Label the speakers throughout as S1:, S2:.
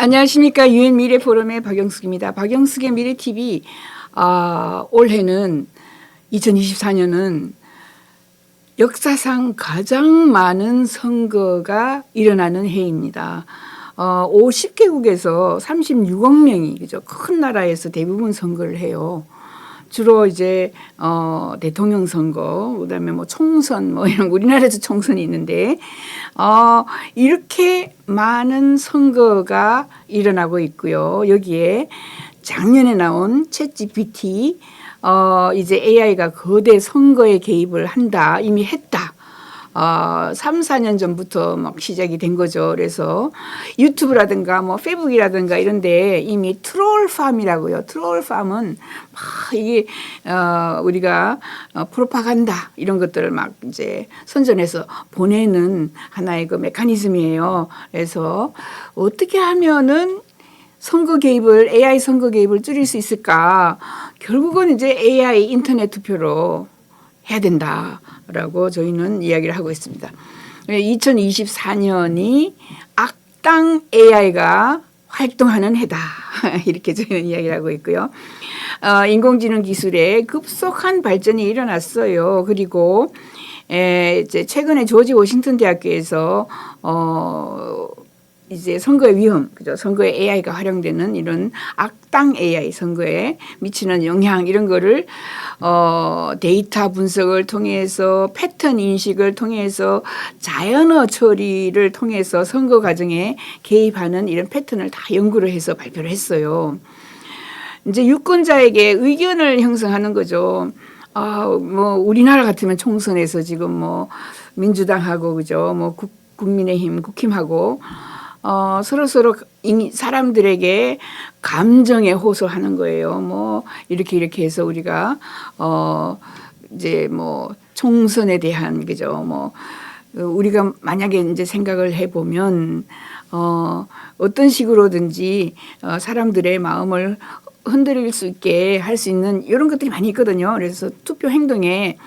S1: 안녕하십니까. 유엔 미래 포럼의 박영숙입니다. 박영숙의 미래 TV. 올해는 2024년은 역사상 가장 많은 선거가 일어나는 해입니다. 50개국에서 36억 명이 그죠, 큰 나라에서 대부분 선거를 해요. 주로 이제 대통령 선거, 그다음에 뭐 총선, 뭐 이런 우리나라에도 총선이 있는데 이렇게 많은 선거가 일어나고 있고요. 여기에 작년에 나온 챗GPT 이제 AI가 거대 선거에 개입을 한다, 이미 했다. 3, 4년 전부터 막 시작이 된 거죠. 그래서 유튜브라든가 뭐 페이북이라든가 이런데 이미 트롤팜이라고요. 트롤팜은 막 이게 우리가 프로파간다 이런 것들을 막 이제 선전해서 보내는 하나의 그 메커니즘이에요. 그래서 어떻게 하면은 선거 개입을, AI 선거 개입을 줄일 수 있을까? 결국은 이제 AI 인터넷 투표로 해야 된다라고 저희는 이야기를 하고 있습니다. 2024년이 악당 AI가 활동하는 해다. 이렇게 저희는 이야기를 하고 있고요. 인공지능 기술의 급속한 발전이 일어났어요. 그리고 이제 최근에 조지 워싱턴 대학교에서 이제 선거의 위험, 그죠? 선거에 AI가 활용되는 이런 악당 AI 선거에 미치는 영향 이런 거를 데이터 분석을 통해서 패턴 인식을 통해서 자연어 처리를 통해서 선거 과정에 개입하는 이런 패턴을 다 연구를 해서 발표를 했어요. 이제 유권자에게 의견을 형성하는 거죠. 뭐 우리나라 같으면 총선에서 지금 뭐 민주당하고 그죠? 뭐 국민의힘, 국힘하고 서로 사람들에게 감정에 호소하는 거예요. 뭐 이렇게 해서 우리가 이제 뭐 총선에 대한 그죠? 뭐 우리가 만약에 이제 생각을 해보면 어떤 식으로든지 사람들의 마음을 흔들릴 수 있게 할 수 있는 이런 것들이 많이 있거든요. 그래서 투표 행동에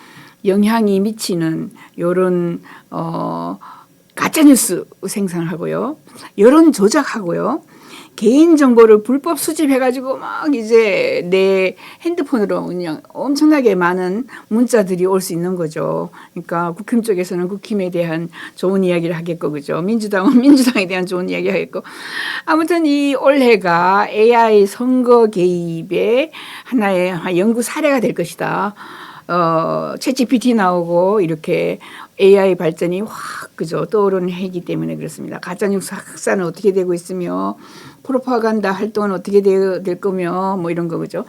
S1: 영향이 미치는 이런 가짜뉴스 생산하고요. 여론 조작하고요. 개인정보를 불법 수집해가지고 막 이제 내 핸드폰으로 그냥 엄청나게 많은 문자들이 올 수 있는 거죠. 그러니까 국힘 쪽에서는 국힘에 대한 좋은 이야기를 하겠고, 그죠. 민주당은 민주당에 대한 좋은 이야기 하겠고. 아무튼 이 올해가 AI 선거 개입의 하나의 연구 사례가 될 것이다. 챗GPT 나오고 이렇게 AI 발전이 확 그죠 떠오르는 해이기 때문에 그렇습니다. 가짜뉴스 확산은 어떻게 되고 있으며 프로파간다 활동은 어떻게 될 거며 뭐 이런 거 그죠.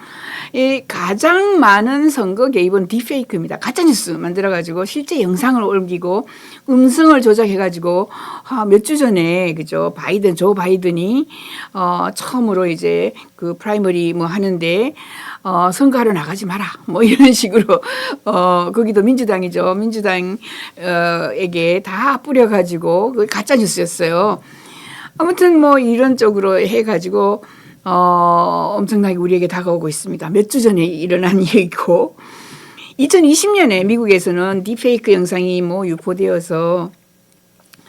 S1: 가장 많은 선거 개입은 딥페이크입니다. 가짜뉴스 만들어가지고 실제 영상을 옮기고 음성을 조작해가지고 몇 주 전에 그죠 조 바이든이 처음으로 이제 그 프라이머리 뭐 하는데 선거하러 나가지 마라 뭐 이런 식으로 거기도 민주당이죠. 민주당에게 다 뿌려가지고 그 가짜 뉴스였어요. 아무튼 뭐 이런 쪽으로 해가지고 엄청나게 우리에게 다가오고 있습니다. 몇 주 전에 일어난 일이고 2020년에 미국에서는 딥페이크 영상이 뭐 유포되어서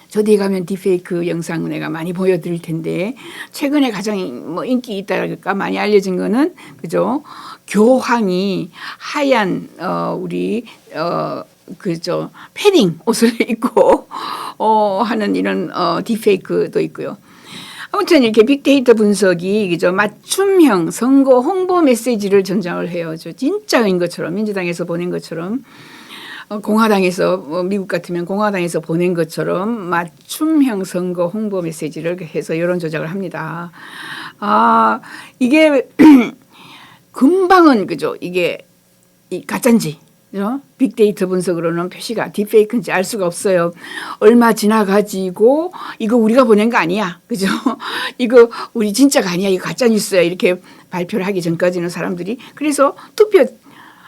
S1: 저 뒤에 가면 딥페이크 영상 내가 많이 보여드릴 텐데 최근에 가장 뭐 인기 있다랄까 많이 알려진 거는 그죠 교황이 하얀 우리 그죠 패딩 옷을 입고 하는 이런 딥페이크도 있고요. 아무튼 이렇게 빅데이터 분석이 그죠 맞춤형 선거 홍보 메시지를 전장을 해요. 저 진짜인 것처럼 민주당에서 보낸 것처럼. 공화당에서 미국 같으면 공화당에서 보낸 것처럼 맞춤형 선거 홍보 메시지를 해서 여론 조작을 합니다. 이게 금방은 그죠 이게 가짜인지 그죠? 빅데이터 분석으로는 표시가 딥페이크인지 알 수가 없어요. 얼마 지나가지고 이거 우리가 보낸 거 아니야 그죠? 이거 우리 진짜가 아니야 이거 가짜 뉴스야 이렇게 발표를 하기 전까지는 사람들이 그래서 투표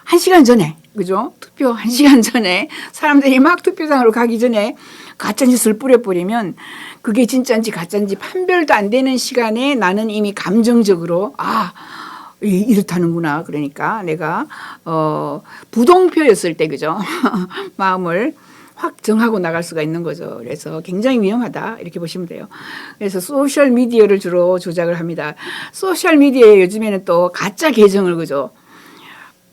S1: 1시간 전에 그죠? 투표 1시간 전에 사람들이 막 투표장으로 가기 전에 가짜뉴스를 뿌려버리면 그게 진짜인지 가짜인지 판별도 안 되는 시간에 나는 이미 감정적으로 이렇다는구나. 그러니까 내가 부동표였을 때 그죠? 마음을 확 정하고 나갈 수가 있는 거죠. 그래서 굉장히 위험하다 이렇게 보시면 돼요. 그래서 소셜 미디어를 주로 조작을 합니다. 소셜 미디어에 요즘에는 또 가짜 계정을 그죠.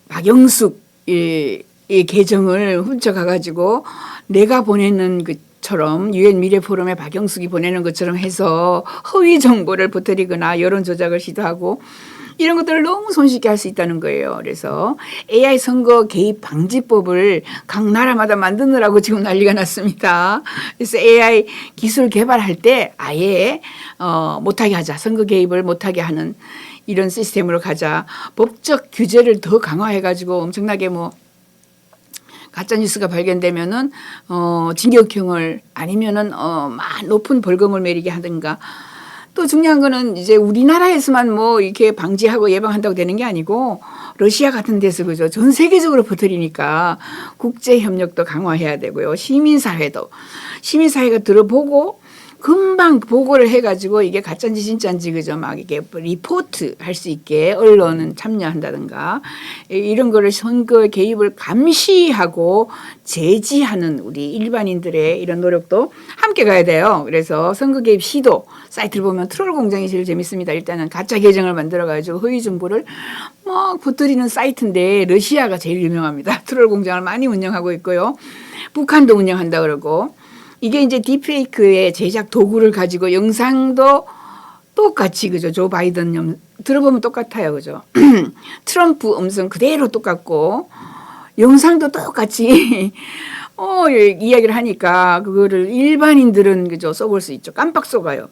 S1: 박영숙 이 계정을 훔쳐가가지고 내가 보내는 것처럼 유엔 미래포럼에 박영숙이 보내는 것처럼 해서 허위 정보를 퍼뜨리거나 여론 조작을 시도하고 이런 것들을 너무 손쉽게 할 수 있다는 거예요. 그래서 AI 선거 개입 방지법을 각 나라마다 만드느라고 지금 난리가 났습니다. 그래서 AI 기술 개발할 때 아예 못하게 하자. 선거 개입을 못하게 하는 이런 시스템으로 가자. 법적 규제를 더 강화해가지고 엄청나게 뭐 가짜 뉴스가 발견되면은 징역형을 아니면은 높은 벌금을 매리게 하든가. 또 중요한 거는 이제 우리나라에서만 뭐 이렇게 방지하고 예방한다고 되는 게 아니고 러시아 같은 데서 그죠. 전 세계적으로 퍼뜨리니까 국제 협력도 강화해야 되고요. 시민사회가 들어보고 금방 보고를 해가지고 이게 가짜인지 진짜인지 그죠. 막 이게 리포트 할 수 있게 언론은 참여한다든가 이런 거를 선거 개입을 감시하고 제지하는 우리 일반인들의 이런 노력도 함께 가야 돼요. 그래서 선거 개입 시도 사이트를 보면 트롤 공장이 제일 재밌습니다. 일단은 가짜 계정을 만들어가지고 허위 정보를 막 퍼뜨리는 사이트인데 러시아가 제일 유명합니다. 트롤 공장을 많이 운영하고 있고요. 북한도 운영한다 그러고 이게 이제 딥페이크의 제작 도구를 가지고 영상도 똑같이 그죠. 조 바이든 들어보면 똑같아요. 그죠. 트럼프 음성 그대로 똑같고 영상도 똑같이 이야기를 하니까 그거를 일반인들은 그죠. 써볼 수 있죠. 깜빡 속아요.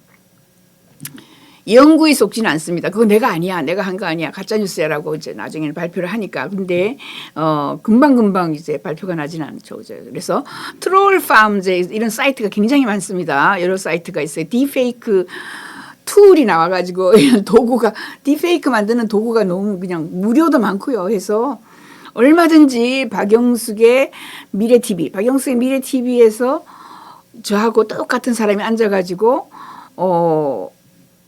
S1: 연구에 속지는 않습니다. 그거 내가 아니야. 내가 한 거 아니야. 가짜뉴스야라고 이제 나중에는 발표를 하니까. 근데, 금방금방 이제 발표가 나지는 않죠. 그래서 트롤팜 이런 사이트가 굉장히 많습니다. 여러 사이트가 있어요. 딥페이크 툴이 나와가지고 이런 도구가, 딥페이크 만드는 도구가 너무 그냥 무료도 많고요. 해서 얼마든지 박영숙의 미래TV에서 저하고 똑같은 사람이 앉아가지고,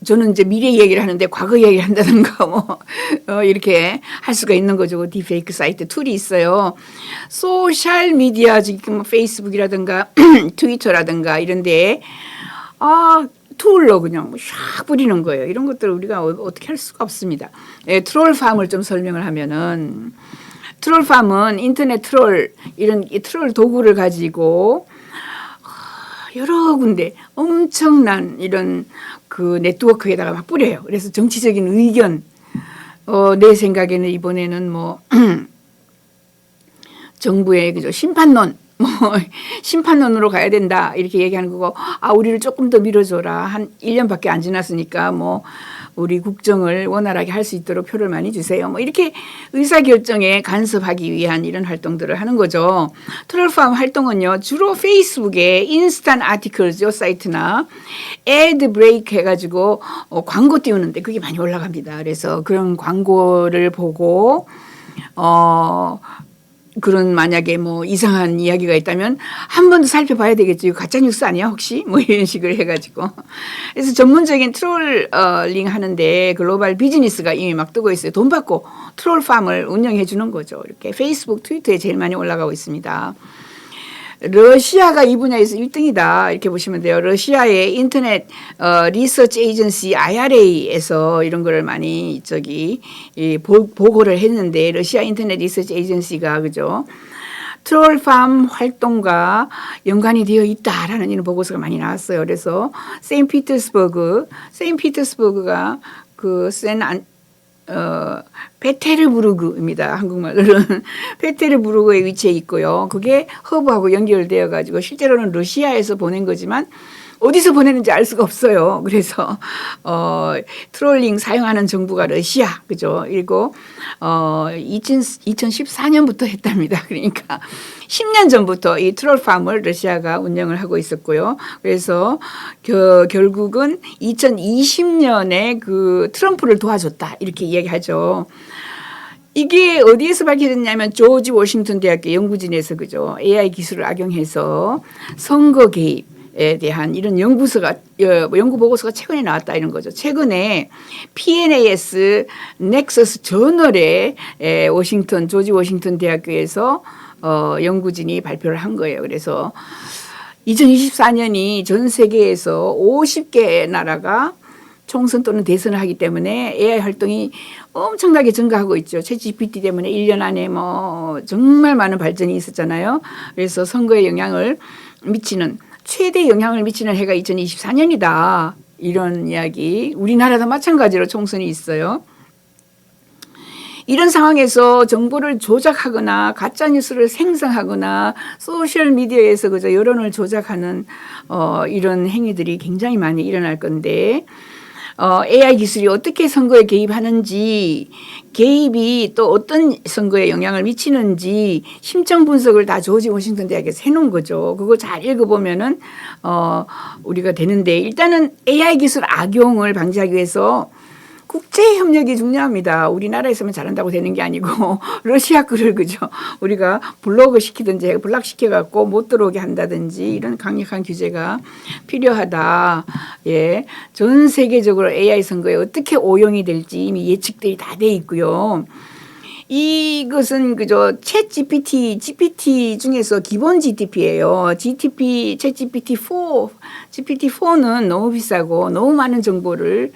S1: 저는 이제 미래 얘기를 하는데 과거 얘기를 한다든가 이렇게 할 수가 있는 거죠. 딥페이크 사이트 툴이 있어요. 소셜 미디어 지금 페이스북이라든가 트위터라든가 이런데 툴로 그냥 샥 뿌리는 거예요. 이런 것들을 우리가 어떻게 할 수가 없습니다. 트롤팜을 좀 설명을 하면은 트롤팜은 인터넷 트롤 이런 트롤 도구를 가지고 여러 군데 엄청난 이런 그 네트워크에다가 막 뿌려요. 그래서 정치적인 의견, 내 생각에는 이번에는 뭐 정부의 그죠 심판론, 심판론으로 가야 된다 이렇게 얘기하는 거고, 우리를 조금 더 밀어줘라. 한 1년밖에 안 지났으니까 뭐 우리 국정을 원활하게 할 수 있도록 표를 많이 주세요. 뭐 이렇게 의사결정에 간섭하기 위한 이런 활동들을 하는 거죠. 트롤팜 활동은요. 주로 페이스북에 인스턴트 아티클즈 사이트나 애드 브레이크 해가지고 광고 띄우는데 그게 많이 올라갑니다. 그래서 그런 광고를 보고 그런 만약에 뭐 이상한 이야기가 있다면 한 번 더 살펴봐야 되겠죠. 이거 가짜 뉴스 아니야 혹시? 뭐 이런 식으로 해가지고. 그래서 전문적인 트롤링 하는데 글로벌 비즈니스가 이미 막 뜨고 있어요. 돈 받고 트롤팜을 운영해 주는 거죠. 이렇게 페이스북, 트위터에 제일 많이 올라가고 있습니다. 러시아가 이 분야에서 1등이다 이렇게 보시면 돼요. 러시아의 인터넷 리서치 에이전시 IRA에서 이런 거를 많이 보고를 했는데 러시아 인터넷 리서치 에이전시가 그죠. 트롤팜 활동과 연관이 되어 있다라는 이런 보고서가 많이 나왔어요. 그래서 세인피터스버그가 그 페테르부르크입니다. 한국말로는 페테르부르크에 위치해 있고요. 그게 허브하고 연결되어 가지고 실제로는 러시아에서 보낸 거지만 어디서 보내는지 알 수가 없어요. 그래서 트롤링 사용하는 정부가 러시아 그죠? 그리고 2014년부터 했답니다. 그러니까 10년 전부터 이 트롤팜을 러시아가 운영을 하고 있었고요. 그래서 결국은 2020년에 그 트럼프를 도와줬다 이렇게 이야기하죠. 이게 어디에서 밝혀졌냐면 조지 워싱턴 대학교 연구진에서 그죠? AI 기술을 악용해서 선거 개입에 대한 이런 연구 보고서가 최근에 나왔다 이런 거죠. 최근에 PNAS 넥서스 저널에 조지 워싱턴 대학교에서 연구진이 발표를 한 거예요. 그래서 2024년이 전 세계에서 50개 나라가 총선 또는 대선을 하기 때문에 AI 활동이 엄청나게 증가하고 있죠. 챗GPT 때문에 1년 안에 뭐 정말 많은 발전이 있었잖아요. 그래서 선거에 영향을 미치는 최대 영향을 미치는 해가 2024년이다. 이런 이야기. 우리나라도 마찬가지로 총선이 있어요. 이런 상황에서 정보를 조작하거나 가짜 뉴스를 생성하거나 소셜 미디어에서 그저 여론을 조작하는 이런 행위들이 굉장히 많이 일어날 건데 AI 기술이 어떻게 선거에 개입하는지, 개입이 또 어떤 선거에 영향을 미치는지 심층 분석을 다 조지 워싱턴 대학에서 해놓은 거죠. 그거 잘 읽어보면은 우리가 되는데, 일단은 AI 기술 악용을 방지하기 위해서 국제 협력이 중요합니다. 우리나라에서만 잘한다고 되는 게 아니고 러시아 글을 그죠 우리가 블로그 시키든지 블락시켜 갖고 못 들어오게 한다든지 이런 강력한 규제가 필요하다. 예, 전 세계적으로 AI 선거에 어떻게 오용이 될지 이미 예측들이 다 돼 있고요. 이것은 그저 챗 GPT 중에서 기본 GTP예요. 챗 GPT-4는 너무 비싸고 너무 많은 정보를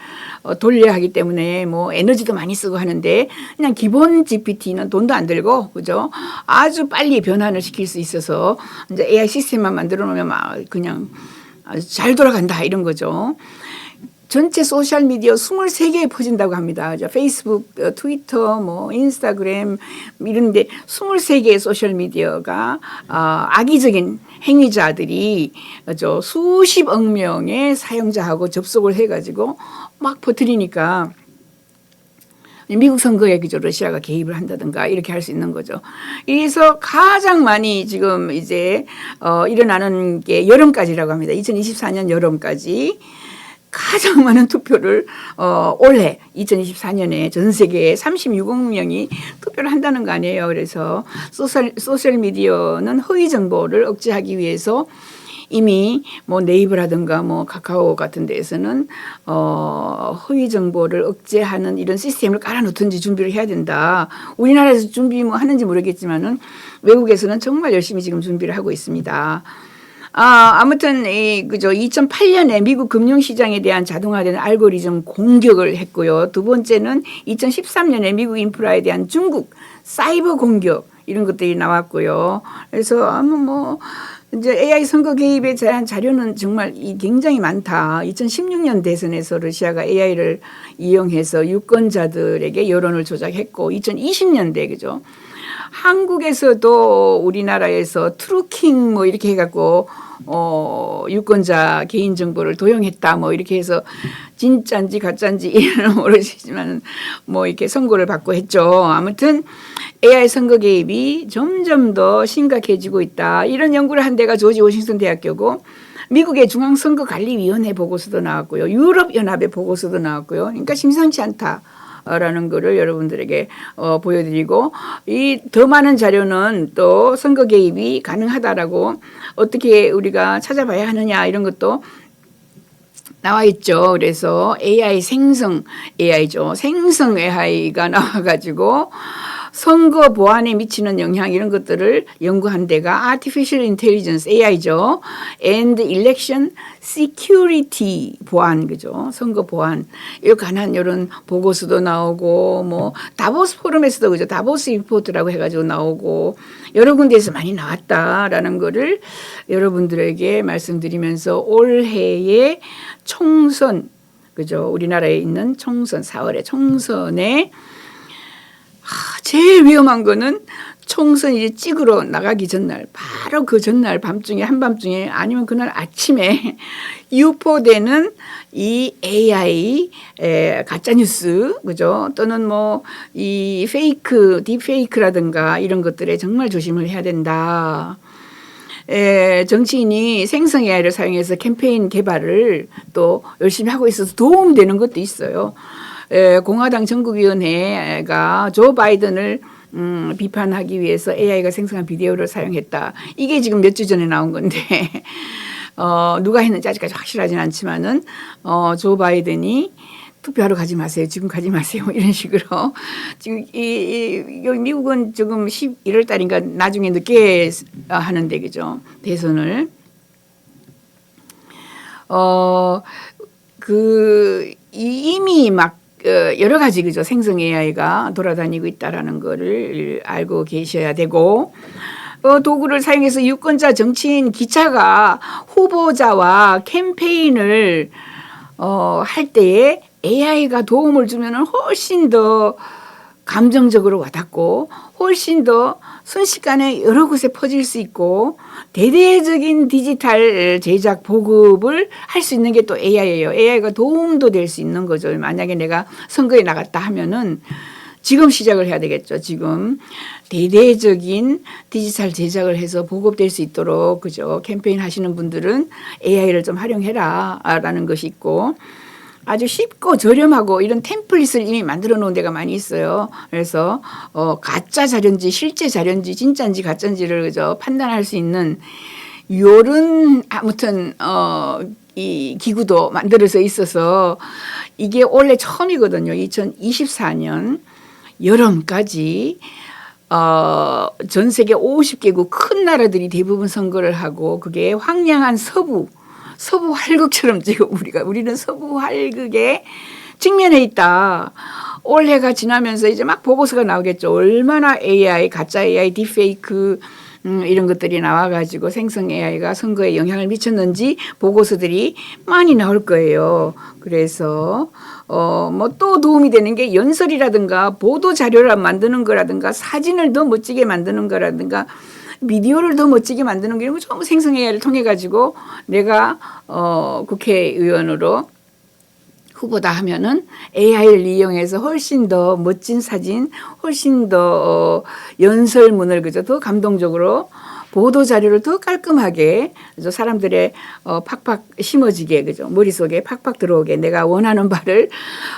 S1: 돌려야 하기 때문에 뭐 에너지도 많이 쓰고 하는데, 그냥 기본 GPT는 돈도 안 들고 그죠? 아주 빨리 변환을 시킬 수 있어서 이제 AI 시스템만 만들어 놓으면 막 그냥 아주 잘 돌아간다 이런 거죠. 전체 소셜 미디어 23개에 퍼진다고 합니다. 페이스북, 트위터, 뭐 인스타그램 이런데 23개의 소셜 미디어가 악의적인 행위자들이 수십억 명의 사용자하고 접속을 해가지고 막 퍼뜨리니까 미국 선거에 그저 러시아가 개입을 한다든가 이렇게 할 수 있는 거죠. 그래서 가장 많이 지금 이제 일어나는 게 여름까지라고 합니다. 2024년 여름까지. 가장 많은 투표를 올해 2024년에 전 세계에 36억 명이 투표를 한다는 거 아니에요. 그래서 소셜 미디어는 허위 정보를 억제하기 위해서 이미 뭐 네이버라든가 뭐 카카오 같은 데에서는 허위 정보를 억제하는 이런 시스템을 깔아놓든지 준비를 해야 된다. 우리나라에서 준비 뭐 하는지 모르겠지만은 외국에서는 정말 열심히 지금 준비를 하고 있습니다. 아무튼 그죠 2008년에 미국 금융시장에 대한 자동화된 알고리즘 공격을 했고요. 두 번째는 2013년에 미국 인프라에 대한 중국 사이버 공격 이런 것들이 나왔고요. 그래서 뭐 이제 AI 선거 개입에 대한 자료는 정말 굉장히 많다. 2016년 대선에서 러시아가 AI를 이용해서 유권자들에게 여론을 조작했고, 2020년대 그죠. 한국에서도 우리나라에서 트루킹 뭐 이렇게 해갖고 유권자 개인정보를 도용했다 뭐 이렇게 해서 진짜인지 가짜인지 이런 모르시지만 뭐 이렇게 선고를 받고 했죠. 아무튼 AI 선거 개입이 점점 더 심각해지고 있다. 이런 연구를 한 데가 조지 워싱턴 대학교고, 미국의 중앙선거관리위원회 보고서도 나왔고요. 유럽연합의 보고서도 나왔고요. 그러니까 심상치 않다. 라는 거를 여러분들에게 보여드리고, 이 더 많은 자료는 또 선거 개입이 가능하다라고 어떻게 우리가 찾아봐야 하느냐 이런 것도 나와 있죠. 그래서 AI 생성 AI죠. 생성 AI가 나와가지고 선거 보안에 미치는 영향 이런 것들을 연구한 데가 Artificial Intelligence AI죠. And Election Security 보안 그죠. 선거 보안 이 관한 이런 보고서도 나오고, 뭐 다보스 포럼에서도 그죠. 다보스 리포트라고 해가지고 나오고 여러 군데에서 많이 나왔다라는 거를 여러분들에게 말씀드리면서 올해의 총선 그죠. 우리나라에 있는 총선 4월의 총선에 제일 위험한 거는 총선 이제 찍으러 나가기 전날, 바로 그 전날 밤중에 한밤중에 아니면 그날 아침에 유포되는 이 AI 가짜 뉴스 그죠? 또는 뭐 이 페이크, 딥페이크라든가 이런 것들에 정말 조심을 해야 된다. 정치인이 생성 AI를 사용해서 캠페인 개발을 또 열심히 하고 있어서 도움되는 것도 있어요. 공화당 전국위원회가 조 바이든을 비판하기 위해서 AI가 생성한 비디오를 사용했다. 이게 지금 몇 주 전에 나온 건데 누가 했는지 아직까지 확실하진 않지만은 조 바이든이 투표하러 가지 마세요. 지금 가지 마세요. 이런 식으로. 지금 미국은 지금 11월 달인가 나중에 늦게 하는데, 그죠? 대선을. 이미 막 여러 가지 그죠? 생성 AI가 돌아다니고 있다라는 거를 알고 계셔야 되고, 도구를 사용해서 유권자, 정치인, 기차가 후보자와 캠페인을 할 때에 AI가 도움을 주면은 훨씬 더 감정적으로 와닿고 훨씬 더 순식간에 여러 곳에 퍼질 수 있고 대대적인 디지털 제작 보급을 할 수 있는 게 또 AI예요. AI가 도움도 될 수 있는 거죠. 만약에 내가 선거에 나갔다 하면은 지금 시작을 해야 되겠죠. 지금 대대적인 디지털 제작을 해서 보급될 수 있도록 그죠. 캠페인 하시는 분들은 AI를 좀 활용해라라는 것이 있고 아주 쉽고 저렴하고 이런 템플릿을 이미 만들어 놓은 데가 많이 있어요. 그래서 가짜 자료인지 실제 자료인지 진짜인지 가짜인지를 그저 판단할 수 있는 요런 아무튼 이 기구도 만들어져 있어서 이게 원래 처음이거든요. 2024년 여름까지 전 세계 50개국 큰 나라들이 대부분 선거를 하고 그게 황량한 서부 활극처럼 지금 우리는 서부 활극에 직면해 있다. 올해가 지나면서 이제 막 보고서가 나오겠죠. 얼마나 AI, 가짜 AI, 딥페이크 이런 것들이 나와가지고 생성 AI가 선거에 영향을 미쳤는지 보고서들이 많이 나올 거예요. 그래서 뭐 또 도움이 되는 게 연설이라든가 보도 자료를 만드는 거라든가 사진을 더 멋지게 만드는 거라든가 미디어를 더 멋지게 만드는 게 이런 거 전부 생성 AI를 통해 가지고 내가 국회의원으로 후보다 하면은 AI를 이용해서 훨씬 더 멋진 사진, 훨씬 더 연설문을 그저 더 감동적으로 보도 자료를 더 깔끔하게 그죠 사람들의 팍팍 심어지게 그죠 머릿속에 팍팍 들어오게 내가 원하는 바를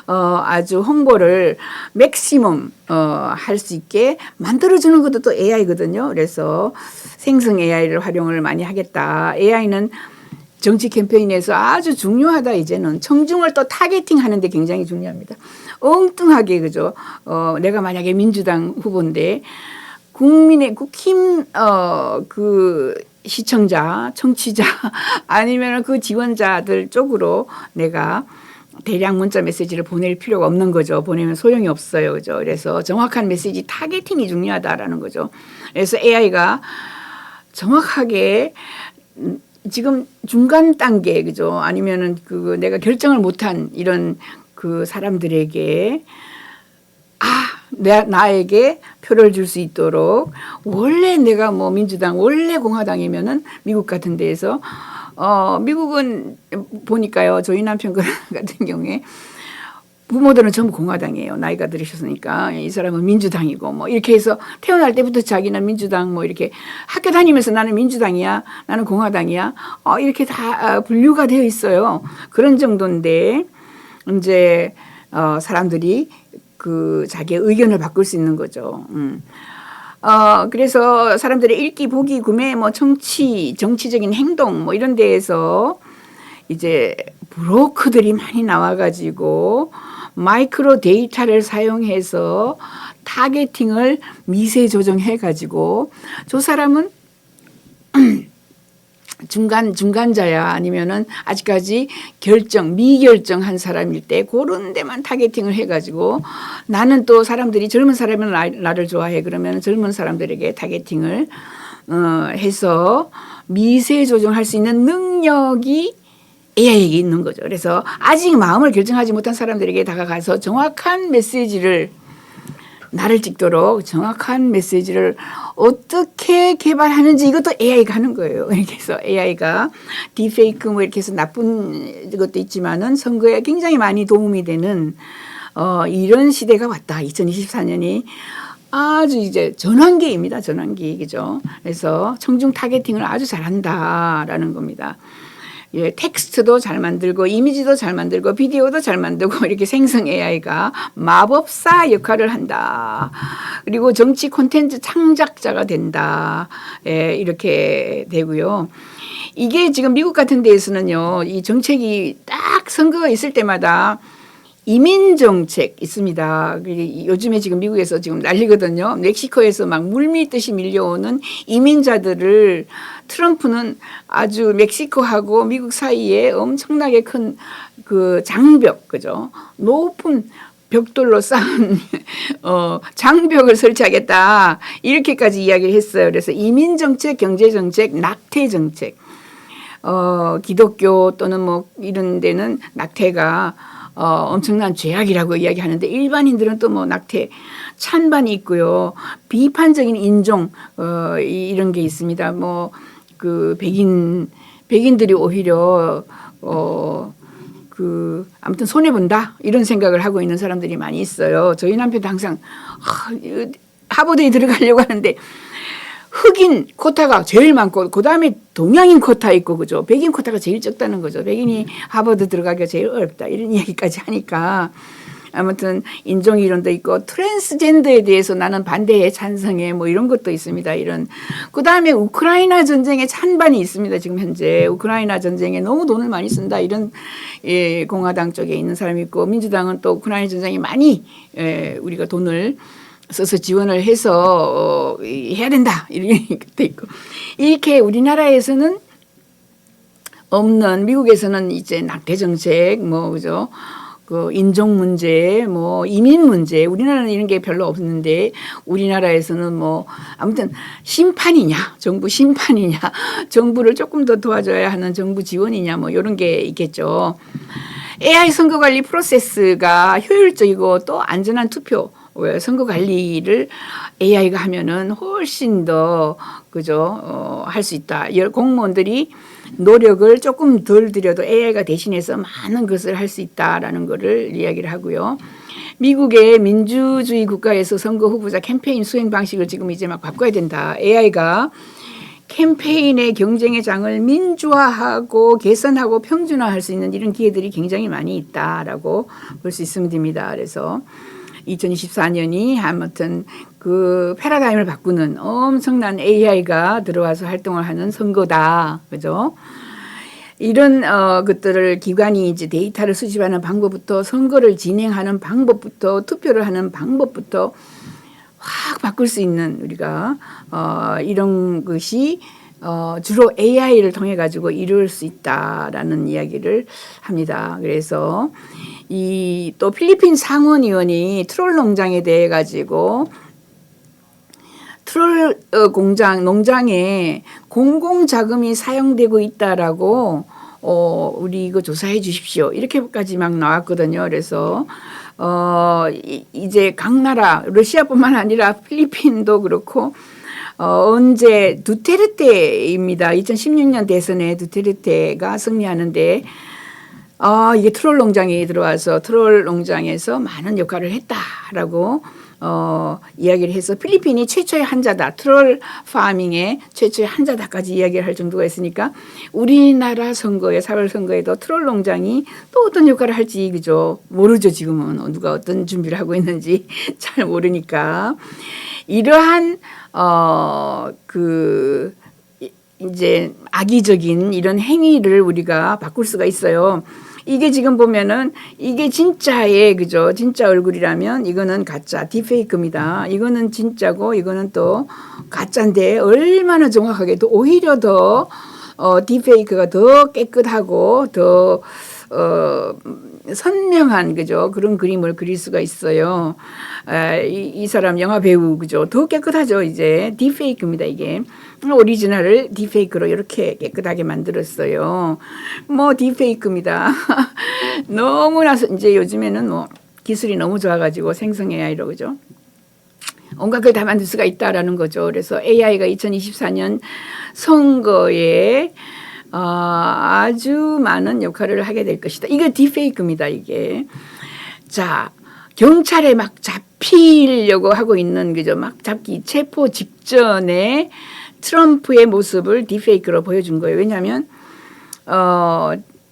S1: 아주 홍보를 맥시멈 할 수 있게 만들어주는 것도 또 AI거든요. 그래서 생성 AI를 활용을 많이 하겠다. AI는 정치 캠페인에서 아주 중요하다. 이제는 청중을 또 타겟팅 하는데 굉장히 중요합니다. 엉뚱하게 그죠. 내가 만약에 민주당 후보인데 국민의 국힘 그 시청자, 청취자 아니면 그 지원자들 쪽으로 내가 대량 문자 메시지를 보낼 필요가 없는 거죠. 보내면 소용이 없어요. 그죠. 그래서 정확한 메시지 타겟팅이 중요하다라는 거죠. 그래서 AI가 정확하게 지금 중간 단계 그죠 아니면은 그 내가 결정을 못한 이런 그 사람들에게 나에게 표를 줄 수 있도록 원래 내가 뭐 민주당 원래 공화당이면은 미국 같은 데에서 미국은 보니까요 저희 남편 같은 경우에 부모들은 전부 공화당이에요. 나이가 들으셨으니까 이 사람은 민주당이고 뭐 이렇게 해서 태어날 때부터 자기는 민주당 뭐 이렇게 학교 다니면서 나는 민주당이야 나는 공화당이야 이렇게 다 분류가 되어 있어요. 그런 정도인데 이제 사람들이 그 자기의 의견을 바꿀 수 있는 거죠. 그래서 사람들의 읽기, 보기, 구매, 뭐 정치적인 행동 뭐 이런 데에서 이제 브로커들이 많이 나와가지고 마이크로 데이터를 사용해서 타겟팅을 미세 조정해가지고 저 사람은 중간자야 아니면은 아직까지 미결정한 사람일 때 그런 데만 타겟팅을 해가지고 나는 또 사람들이 젊은 사람은 나를 좋아해 그러면 젊은 사람들에게 타겟팅을 해서 미세 조정할 수 있는 능력이 AI에게 있는 거죠. 그래서 아직 마음을 결정하지 못한 사람들에게 다가가서 정확한 메시지를 나를 찍도록 정확한 메시지를 어떻게 개발하는지 이것도 AI가 하는 거예요. 이렇게 해서 AI가 딥페이크 뭐 이렇게 해서 나쁜 것도 있지만은 선거에 굉장히 많이 도움이 되는 이런 시대가 왔다. 2024년이 아주 이제 전환기입니다. 전환기. 그죠? 그래서 청중 타겟팅을 아주 잘한다라는 겁니다. 예, 텍스트도 잘 만들고 이미지도 잘 만들고 비디오도 잘 만들고 이렇게 생성 AI가 마법사 역할을 한다. 그리고 정치 콘텐츠 창작자가 된다. 예, 이렇게 되고요. 이게 지금 미국 같은 데에서는요. 이 정책이 딱 선거가 있을 때마다 이민 정책 있습니다. 요즘에 지금 미국에서 지금 난리거든요. 멕시코에서 막 물밀듯이 밀려오는 이민자들을 트럼프는 아주 멕시코하고 미국 사이에 엄청나게 큰 그 장벽, 그죠? 높은 벽돌로 쌓은 장벽을 설치하겠다 이렇게까지 이야기를 했어요. 그래서 이민 정책, 경제 정책, 낙태 정책, 기독교 또는 뭐 이런 데는 낙태가 엄청난 죄악이라고 이야기하는데 일반인들은 또 뭐 낙태 찬반이 있고요. 비판적인 인종 이런 게 있습니다. 뭐 그 백인들이 오히려 아무튼 손해 본다 이런 생각을 하고 있는 사람들이 많이 있어요. 저희 남편도 항상 하버드에 들어가려고 하는데 흑인 코타가 제일 많고 그다음에 동양인 코타 있고 그죠. 백인 코타가 제일 적다는 거죠. 백인이 하버드 들어가기가 제일 어렵다 이런 이야기까지 하니까 아무튼 인종 이론도 있고 트랜스젠더에 대해서 나는 반대해 찬성해 뭐 이런 것도 있습니다. 이런 그다음에 우크라이나 전쟁의 찬반이 있습니다. 지금 현재 우크라이나 전쟁에 너무 돈을 많이 쓴다 이런 공화당 쪽에 있는 사람이 있고 민주당은 또 우크라이나 전쟁에 많이 우리가 돈을 써서 지원을 해서 해야 된다 이런 것도 있고 이렇게 우리나라에서는 없는 미국에서는 이제 낙태 정책 뭐 그죠. 그 인종 문제, 뭐 이민 문제, 우리나라는 이런 게 별로 없는데 우리나라에서는 뭐 아무튼 심판이냐, 정부 심판이냐, 정부를 조금 더 도와줘야 하는 정부 지원이냐, 뭐 이런 게 있겠죠. AI 선거 관리 프로세스가 효율적이고 또 안전한 투표, 선거 관리를 AI가 하면은 훨씬 더 그죠 할 수 있다. 공무원들이 노력을 조금 덜 들여도 AI가 대신해서 많은 것을 할 수 있다라는 것을 이야기를 하고요. 미국의 민주주의 국가에서 선거 후보자 캠페인 수행 방식을 지금 이제 막 바꿔야 된다. AI가 캠페인의 경쟁의 장을 민주화하고 개선하고 평준화할 수 있는 이런 기회들이 굉장히 많이 있다라고 볼 수 있습니다. 그래서 2024년이 아무튼 그 패러다임을 바꾸는 엄청난 AI가 들어와서 활동을 하는 선거다. 그죠? 이런 것들을 기관이 이제 데이터를 수집하는 방법부터 선거를 진행하는 방법부터 투표를 하는 방법부터 확 바꿀 수 있는 우리가 이런 것이 주로 AI를 통해 가지고 이룰 수 있다라는 이야기를 합니다. 그래서 이 또 필리핀 상원의원이 트롤 농장에 대해 가지고 트롤 농장에 공공 자금이 사용되고 있다라고 우리 이거 조사해 주십시오. 이렇게까지 막 나왔거든요. 그래서 이제 각 나라 러시아뿐만 아니라 필리핀도 그렇고 언제 두테르테입니다. 2016년 대선에 두테르테가 승리하는데 이게 트롤 농장에 들어와서 트롤 농장에서 많은 역할을 했다라고 이야기를 해서 필리핀이 최초의 한자다. 트롤 파밍의 최초의 한자다까지 이야기를 할 정도가 있으니까 우리나라 선거에 4월 선거에도 트롤 농장이 또 어떤 역할을 할지 그죠? 모르죠. 지금은 누가 어떤 준비를 하고 있는지 잘 모르니까 이러한 이제 악의적인 이런 행위를 우리가 바꿀 수가 있어요. 이게 지금 보면은 이게 진짜의 그죠? 진짜 얼굴이라면 이거는 가짜 딥페이크입니다. 이거는 진짜고 이거는 또 가짜인데 얼마나 정확하게도 오히려 더 딥페이크가 더 깨끗하고 더 선명한 그죠? 그런 그림을 그릴 수가 있어요. 이 사람 영화 배우 그죠? 더 깨끗하죠. 이제 딥페이크입니다. 이게 오리지널을 딥페이크로 이렇게 깨끗하게 만들었어요. 뭐 딥페이크입니다. 너무나 이제 요즘에는 뭐 기술이 너무 좋아가지고 생성 AI로 그죠? 온갖 걸 다 만들 수가 있다라는 거죠. 그래서 AI가 2024년 선거에 아주 많은 역할을 하게 될 것이다. 이거 딥페이크입니다. 이게 자 경찰에 막 잡히려고 하고 있는 그죠? 막 잡기 체포 직전에 트럼프의 모습을 딥페이크로 보여준 거예요. 왜냐하면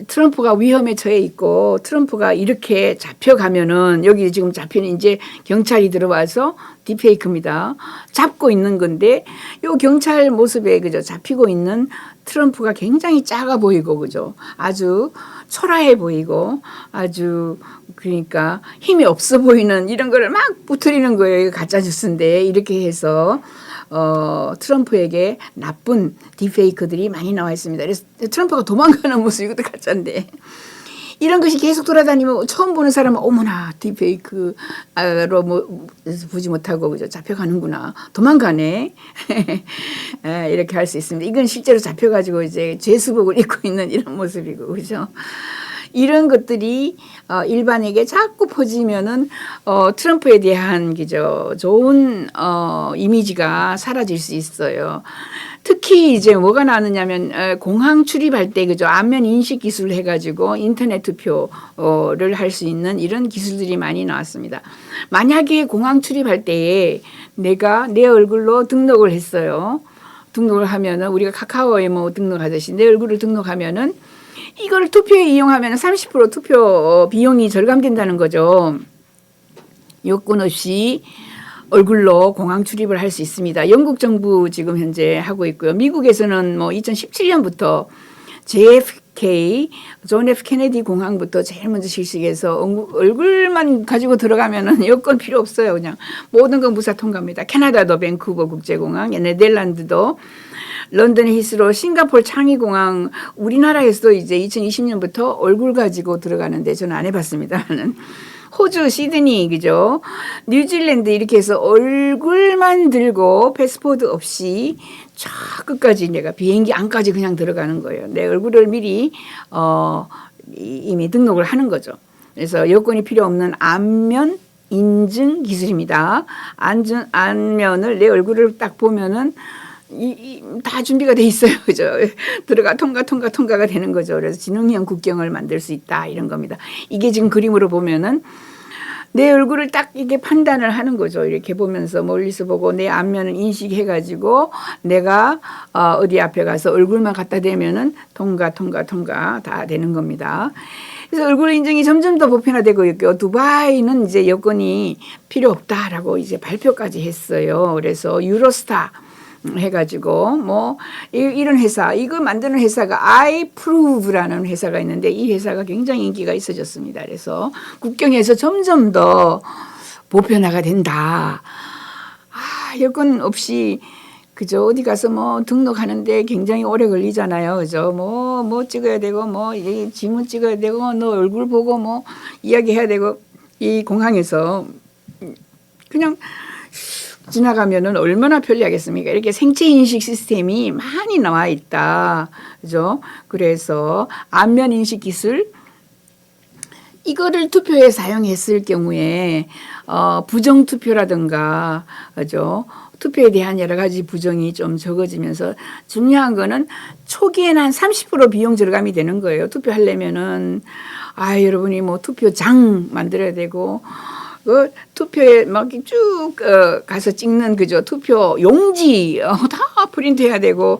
S1: 트럼프가 위험에 처해 있고 트럼프가 이렇게 잡혀가면은 여기 지금 잡히는 이제 경찰이 들어와서 딥페이크입니다. 잡고 있는 건데 요 경찰 모습에 그죠 잡히고 있는 트럼프가 굉장히 작아 보이고 그죠 아주 초라해 보이고 아주 그러니까 힘이 없어 보이는 이런 거를 막 부트리는 거예요. 가짜 뉴스인데 이렇게 해서 트럼프에게 나쁜 딥페이크들이 많이 나와 있습니다. 그래서 트럼프가 도망가는 모습 이것도 가짜인데 이런 것이 계속 돌아다니면 처음 보는 사람은 어머나 딥페이크로 뭐 보지 못하고 그죠 잡혀가는구나 도망가네 이렇게 할 수 있습니다. 이건 실제로 잡혀가지고 이제 죄수복을 입고 있는 이런 모습이고 그죠. 이런 것들이 일반에게 자꾸 퍼지면은 트럼프에 대한 그죠 좋은 이미지가 사라질 수 있어요. 특히 이제 뭐가 나느냐면 공항 출입할 때 그죠 안면 인식 기술을 해가지고 인터넷 투표를 할 수 있는 이런 기술들이 많이 나왔습니다. 만약에 공항 출입할 때에 내가 내 얼굴로 등록을 했어요. 등록을 하면은 우리가 카카오에 뭐 등록하듯이 내 얼굴을 등록하면은 이걸 투표에 이용하면 30% 투표 비용이 절감된다는 거죠. 요건 없이 얼굴로 공항 출입을 할 수 있습니다. 영국 정부 지금 현재 하고 있고요. 미국에서는 뭐 2017년부터 JFK, 존 F 케네디 공항부터 제일 먼저 실시해서 얼굴만 가지고 들어가면은 여권 필요 없어요. 그냥 모든 건 무사 통과입니다. 캐나다도 밴쿠버 국제공항, 네덜란드도 런던 히스로, 싱가포르 창의공항, 우리나라에서도 이제 2020년부터 얼굴 가지고 들어가는데 저는 안 해봤습니다는. 호주 시드니 그죠 뉴질랜드 이렇게 해서 얼굴만 들고 패스포드 없이 쫙 끝까지 내가 비행기 안까지 그냥 들어가는 거예요. 내 얼굴을 미리 이미 등록을 하는 거죠. 그래서 여권이 필요 없는 안면 인증 기술입니다. 안면을 내 얼굴을 딱 보면은 다 준비가 돼 있어요. 그죠? 들어가 통과가 되는 거죠. 그래서 지능형 국경을 만들 수 있다. 이런 겁니다. 이게 지금 그림으로 보면은 내 얼굴을 딱 이게 판단을 하는 거죠. 이렇게 보면서 멀리서 보고 내 안면을 인식해가지고 내가 어디 앞에 가서 얼굴만 갖다 대면은 통과 다 되는 겁니다. 그래서 얼굴 인증이 점점 더 보편화되고 있고 두바이는 이제 여권이 필요 없다라고 이제 발표까지 했어요. 그래서 유로스타 해가지고 뭐 이런 회사 이거 만드는 회사가 iProve라는 회사가 있는데 이 회사가 굉장히 인기가 있어졌습니다. 그래서 국경에서 점점 더 보편화가 된다. 여건 없이 그죠 어디 가서 뭐 등록하는데 굉장히 오래 걸리잖아요. 그죠 뭐 찍어야 되고 뭐 지문 찍어야 되고 너 얼굴 보고 뭐 이야기해야 되고 이 공항에서 그냥 지나가면은 얼마나 편리하겠습니까? 이렇게 생체 인식 시스템이 많이 나와 있다. 그죠? 그래서 안면 인식 기술 이거를 투표에 사용했을 경우에 부정 투표라든가 그죠? 투표에 대한 여러 가지 부정이 좀 적어지면서 중요한 거는 초기에는 한 30% 비용 절감이 되는 거예요. 투표하려면은 여러분이 뭐 투표장 만들어야 되고 그 투표에 막 쭉 가서 찍는 그죠 투표 용지 다 프린트해야 되고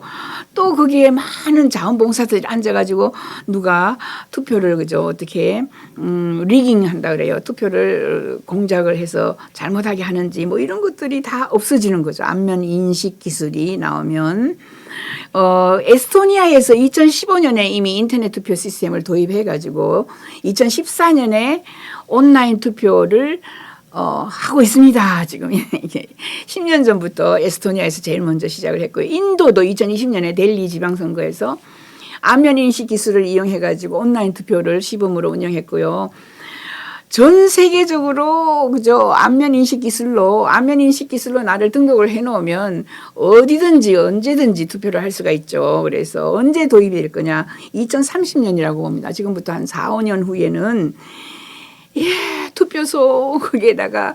S1: 또 거기에 많은 자원봉사자들이 앉아가지고 누가 투표를 그죠 어떻게 리깅 한다 그래요. 투표를 공작을 해서 잘못하게 하는지 뭐 이런 것들이 다 없어지는 거죠. 안면 인식 기술이 나오면 에스토니아에서 2015년에 이미 인터넷 투표 시스템을 도입해가지고 2014년에 온라인 투표를 하고 있습니다. 지금 이게 10년 전부터 에스토니아에서 제일 먼저 시작을 했고요. 인도도 2020년에 델리 지방선거에서 안면 인식 기술을 이용해가지고 온라인 투표를 시범으로 운영했고요. 전 세계적으로 그죠 안면 인식 기술로 나를 등록을 해놓으면 어디든지 언제든지 투표를 할 수가 있죠. 그래서 언제 도입이 될 거냐 2030년이라고 봅니다. 지금부터 한 4, 5년 후에는 투표소 거기에다가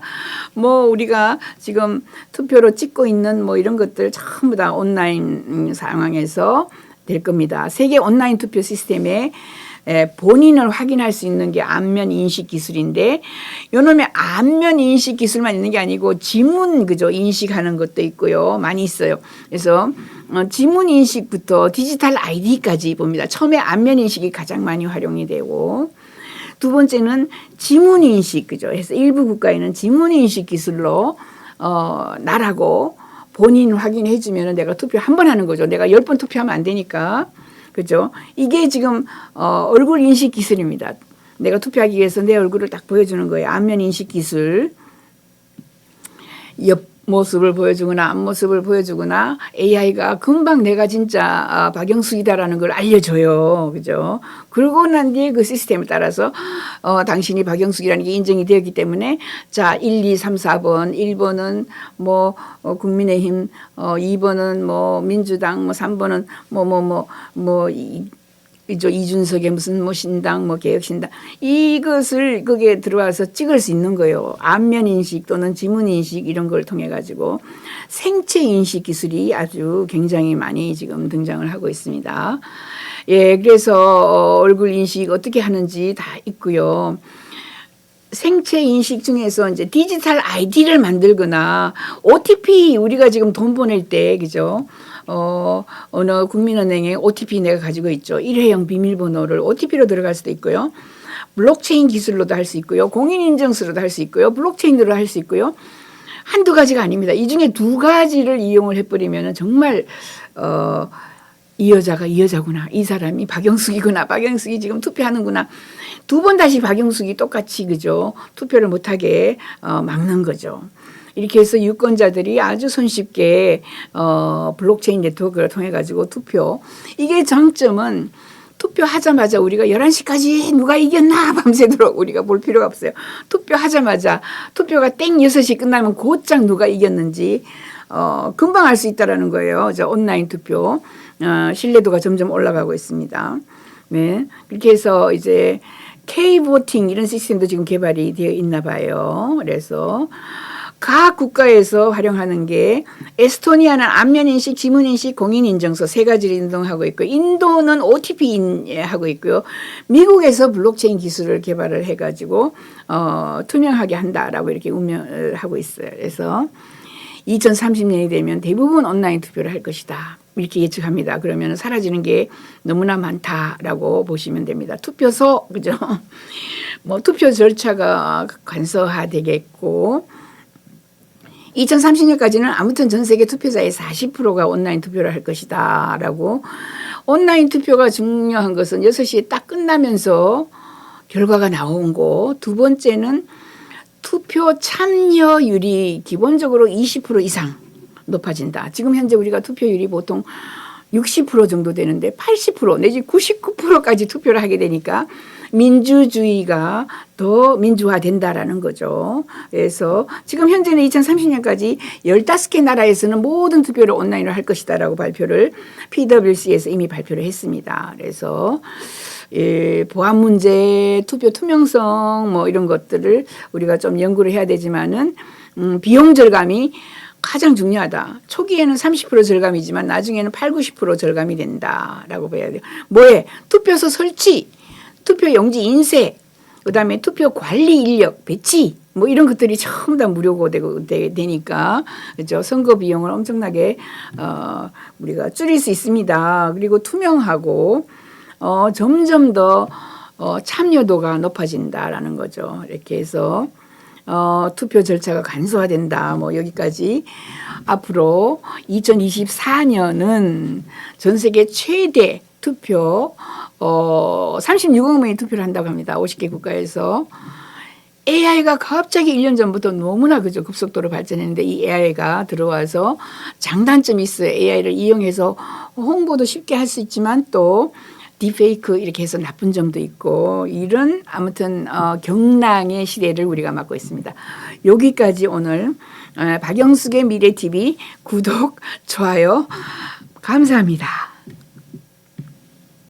S1: 뭐 우리가 지금 투표로 찍고 있는 뭐 이런 것들 전부 다 온라인 상황에서 될 겁니다. 세계 온라인 투표 시스템에 본인을 확인할 수 있는 게 안면 인식 기술인데 요놈의 안면 인식 기술만 있는 게 아니고 지문 그죠 인식하는 것도 있고요. 많이 있어요. 그래서 지문 인식부터 디지털 아이디까지 봅니다. 처음에 안면 인식이 가장 많이 활용이 되고 두 번째는 지문 인식 그죠. 그래서 일부 국가에는 지문 인식 기술로 나라고 본인 확인해 주면은 내가 투표 한 번 하는 거죠. 내가 10번 투표하면 안 되니까. 그죠? 이게 지금 얼굴 인식 기술입니다. 내가 투표하기 위해서 내 얼굴을 딱 보여주는 거예요. 안면 인식 기술. 옆모습을 보여주거나 앞모습을 보여주거나 AI가 금방 내가 진짜 박영숙이다라는 걸 알려줘요. 그죠? 그러고 난 뒤에 그 시스템을 따라서 당신이 박영숙이라는 게 인정이 되었기 때문에 자 1, 2, 3, 4번 1번은 뭐 국민의힘 2번은 뭐 민주당 뭐 3번은 이준석의 무슨 뭐 신당 뭐 개혁신당 이것을 거기에 들어와서 찍을 수 있는 거예요. 안면 인식 또는 지문 인식 이런 걸 통해 가지고 생체 인식 기술이 아주 굉장히 많이 지금 등장을 하고 있습니다. 예, 그래서 얼굴 인식 어떻게 하는지 다 있고요. 생체 인식 중에서 이제 디지털 아이디를 만들거나 OTP 우리가 지금 돈 보낼 때 그죠? 어느 국민은행에 OTP 내가 가지고 있죠. 일회용 비밀번호를 OTP로 들어갈 수도 있고요. 블록체인 기술로도 할 수 있고요. 공인인증서로도 할 수 있고요. 블록체인으로 할 수 있고요. 한두 가지가 아닙니다. 이 중에 두 가지를 이용을 해버리면 정말 이 여자가 이 여자구나. 이 사람이 박영숙이구나. 박영숙이 지금 투표하는구나. 두 번 다시 박영숙이 똑같이 그죠. 투표를 못하게 막는 거죠. 이렇게 해서 유권자들이 아주 손쉽게 블록체인 네트워크를 통해 가지고 투표. 이게 장점은 투표하자마자 우리가 11시까지 누가 이겼나 밤새도록 우리가 볼 필요가 없어요. 투표하자마자 투표가 땡 6시 끝나면 곧장 누가 이겼는지 금방 알 수 있다라는 거예요. 온라인 투표. 신뢰도가 점점 올라가고 있습니다. 네. 그렇게 해서 이제 K-보팅 이런 시스템도 지금 개발이 되어 있나 봐요. 그래서 각 국가에서 활용하는 게 에스토니아는 안면인식, 지문인식, 공인인증서 세 가지를 인정하고 있고 인도는 OTP 하고 있고요. 미국에서 블록체인 기술을 개발을 해가지고 투명하게 한다라고 이렇게 운명을 하고 있어요. 그래서 2030년이 되면 대부분 온라인 투표를 할 것이다. 이렇게 예측합니다. 그러면 사라지는 게 너무나 많다라고 보시면 됩니다. 투표소, 그죠? 뭐 투표 절차가 간소화되겠고, 2030년까지는 아무튼 전 세계 투표자의 40%가 온라인 투표를 할 것이다. 라고. 온라인 투표가 중요한 것은 6시에 딱 끝나면서 결과가 나온 거. 두 번째는 투표 참여율이 기본적으로 20% 이상 높아진다. 지금 현재 우리가 투표율이 보통 60% 정도 되는데 80% 내지 99%까지 투표를 하게 되니까 민주주의가 더 민주화된다라는 거죠. 그래서 지금 현재는 2030년까지 15개 나라에서는 모든 투표를 온라인으로 할 것이다라고 발표를 PwC에서 이미 발표를 했습니다. 그래서 보안 문제, 투표 투명성 뭐 이런 것들을 우리가 좀 연구를 해야 되지만은 비용 절감이 가장 중요하다. 초기에는 30% 절감이지만 나중에는 80, 90% 절감이 된다라고 봐야 돼요. 뭐에? 투표소 설치, 투표 용지 인쇄, 그다음에 투표 관리 인력 배치 뭐 이런 것들이 전부 다 무료고 되니까 그렇죠. 선거 비용을 엄청나게 우리가 줄일 수 있습니다. 그리고 투명하고 점점 더 참여도가 높아진다라는 거죠. 이렇게 해서 투표 절차가 간소화된다. 뭐 여기까지 앞으로 2024년은 전 세계 최대 투표 36억 명이 투표를 한다고 합니다. 50개 국가에서. AI가 갑자기 1년 전부터 너무나 그저 급속도로 발전했는데 이 AI가 들어와서 장단점이 있어요. AI를 이용해서 홍보도 쉽게 할 수 있지만 또 딥페이크 이렇게 해서 나쁜 점도 있고 이런 아무튼 경랑의 시대를 우리가 맞고 있습니다. 여기까지 오늘 박영숙의 미래TV 구독, 좋아요 감사합니다.